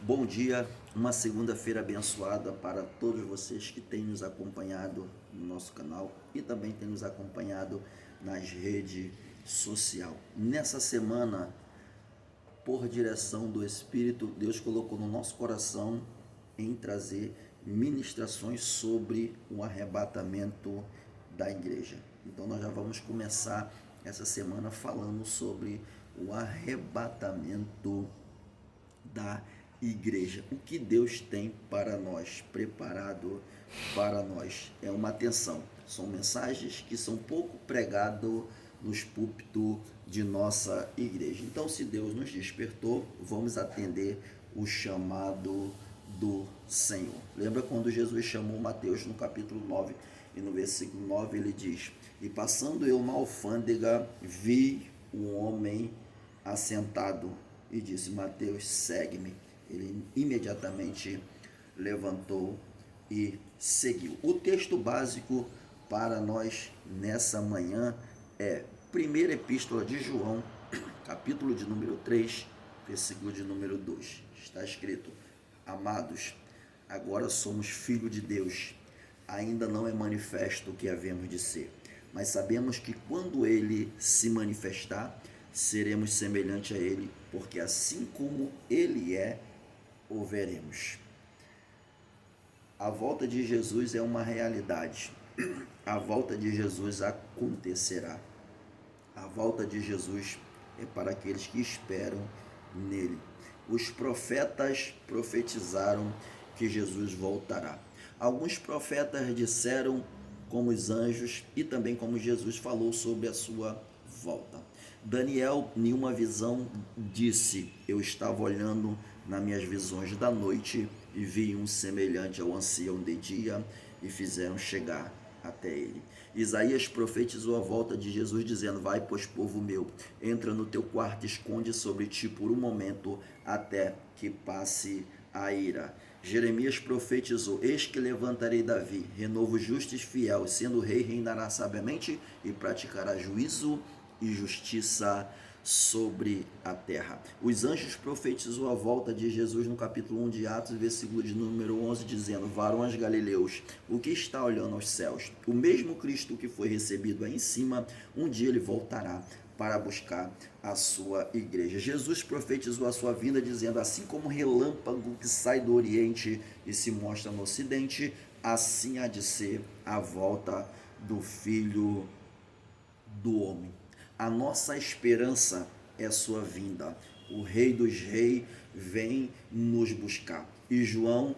Bom dia, uma segunda-feira abençoada para todos vocês que têm nos acompanhado no nosso canal e também têm nos acompanhado nas redes sociais. Nessa semana, por direção do Espírito, Deus colocou no nosso coração em trazer ministrações sobre o arrebatamento da igreja. Então nós já vamos começar essa semana falando sobre o arrebatamento da igreja. O que Deus tem para nós, preparado para nós, é uma atenção. São mensagens que são pouco pregadas nos púlpitos de nossa igreja. Então, se Deus nos despertou, vamos atender o chamado do Senhor. Lembra quando Jesus chamou Mateus no capítulo 9 e no versículo 9 ele diz: E passando eu na alfândega, vi um homem assentado e disse: Mateus, segue-me. Ele imediatamente levantou e seguiu. O texto básico para nós nessa manhã é Primeira Epístola de João, capítulo de número 3, versículo de número 2. Está escrito: Amados, agora somos filhos de Deus. Ainda não é manifesto o que havemos de ser, mas sabemos que quando ele se manifestar, seremos semelhantes a ele, porque assim como ele é, o veremos. A volta de Jesus é uma realidade. A volta de Jesus acontecerá. A volta de Jesus é para aqueles que esperam nele. Os profetas profetizaram que Jesus voltará. Alguns profetas disseram como os anjos e também como Jesus falou sobre a sua volta. Daniel, em uma visão, disse: Eu estava olhando nas minhas visões da noite e vi um semelhante ao ancião de dia e fizeram chegar até ele. Isaías profetizou a volta de Jesus dizendo: Vai, pois, povo meu, entra no teu quarto, esconde sobre ti por um momento até que passe a ira. Jeremias profetizou: Eis que levantarei Davi, renovo justo e fiel, sendo rei, reinará sabiamente e praticará juízo e justiça sobre a terra. Os anjos profetizou a volta de Jesus no capítulo 1 de Atos, versículo de número 11, dizendo: Varões galileus, o que está olhando aos céus? O mesmo Cristo que foi recebido aí em cima, um dia ele voltará para buscar a sua igreja. Jesus profetizou a sua vinda dizendo: assim como relâmpago que sai do oriente e se mostra no ocidente, assim há de ser a volta do Filho do homem. A nossa esperança é sua vinda. O Rei dos Reis vem nos buscar. E João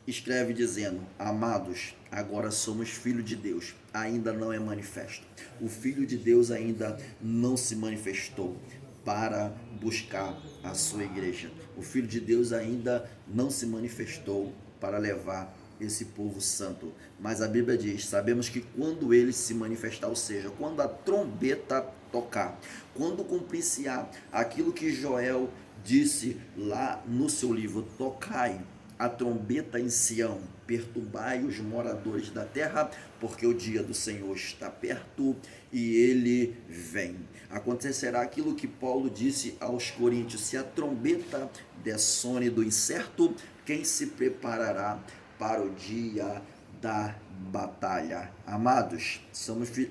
escreve dizendo: Amados, agora somos filhos de Deus, ainda não é manifesto. O Filho de Deus ainda não se manifestou para buscar a sua igreja. O Filho de Deus ainda não se manifestou para levar esse povo santo. Mas a Bíblia diz: sabemos que quando ele se manifestar, ou seja, quando a trombeta tocar, quando cumprir-se aquilo que Joel disse lá no seu livro: tocai a trombeta em Sião, perturbai os moradores da terra, porque o dia do Senhor está perto e ele vem. Acontecerá aquilo que Paulo disse aos coríntios: se a trombeta dessone do incerto, quem se preparará para o dia da batalha? Amados,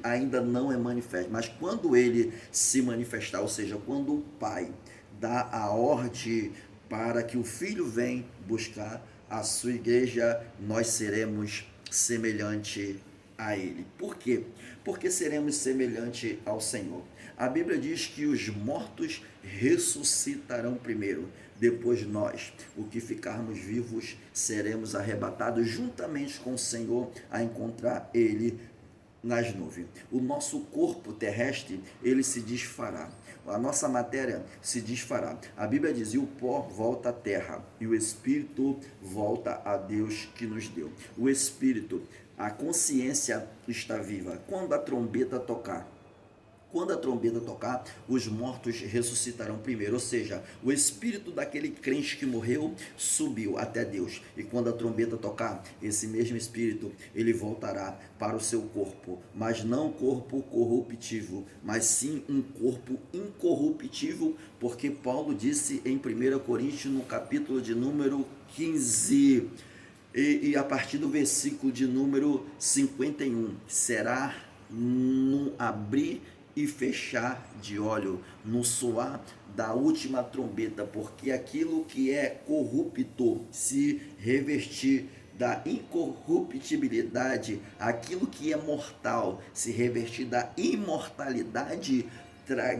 ainda não é manifesto, mas quando ele se manifestar, ou seja, quando o Pai dá a ordem para que o Filho venha buscar a sua igreja, nós seremos semelhante a ele. Por quê? Porque seremos semelhante ao Senhor. A Bíblia diz que os mortos ressuscitarão primeiro, depois nós, o que ficarmos vivos, seremos arrebatados juntamente com o Senhor a encontrar ele nas nuvens. O nosso corpo terrestre, ele se desfará. A nossa matéria se desfará. A Bíblia diz: e o pó volta à terra, e o espírito volta a Deus que nos deu. O espírito, a consciência está viva. Quando a trombeta tocar, Quando a trombeta tocar, os mortos ressuscitarão primeiro, ou seja, o espírito daquele crente que morreu subiu até Deus. E quando a trombeta tocar, esse mesmo espírito, ele voltará para o seu corpo, mas não um corpo corruptível, mas sim um corpo incorruptível, porque Paulo disse em 1 Coríntios, no capítulo de número 15, e a partir do versículo de número 51, será no abrir e fechar de olho, no soar da última trombeta, porque aquilo que é corrupto se revestir da incorruptibilidade, aquilo que é mortal se revestir da imortalidade.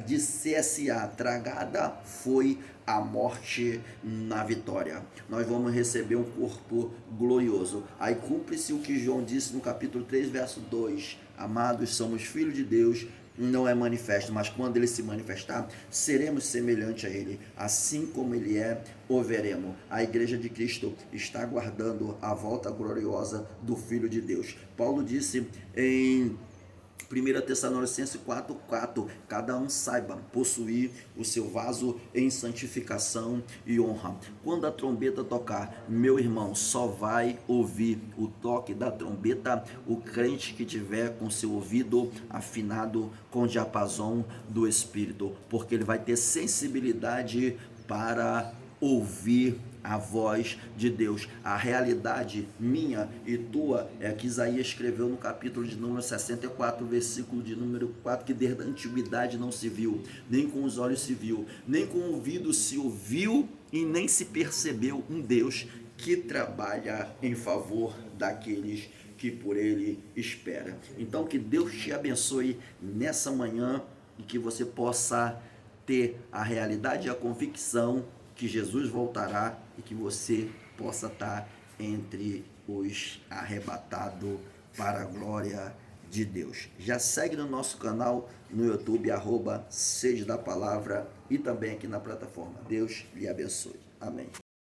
De CSA, tragada foi a morte na vitória. Nós vamos receber um corpo glorioso. Aí cumpre-se o que João disse no capítulo 3, verso 2. Amados, somos filhos de Deus, não é manifesto, mas quando ele se manifestar, seremos semelhantes a ele, assim como ele é, o veremos. A igreja de Cristo está aguardando a volta gloriosa do Filho de Deus. Paulo disse em 1 Tessalonicenses 4:4, cada um saiba possuir o seu vaso em santificação e honra. Quando a trombeta tocar, meu irmão, só vai ouvir o toque da trombeta o crente que tiver com seu ouvido afinado com o diapasão do Espírito, porque ele vai ter sensibilidade para ouvir a voz de Deus. A realidade minha e tua é que Isaías escreveu no capítulo de número 64, versículo de número 4, que desde a antiguidade não se viu, nem com os olhos se viu, nem com o ouvido se ouviu e nem se percebeu um Deus que trabalha em favor daqueles que por ele espera. Então que Deus te abençoe nessa manhã e que você possa ter a realidade e a convicção que Jesus voltará e que você possa estar entre os arrebatados para a glória de Deus. Já segue no nosso canal no YouTube, @Sede da Palavra, e também aqui na plataforma. Deus lhe abençoe. Amém.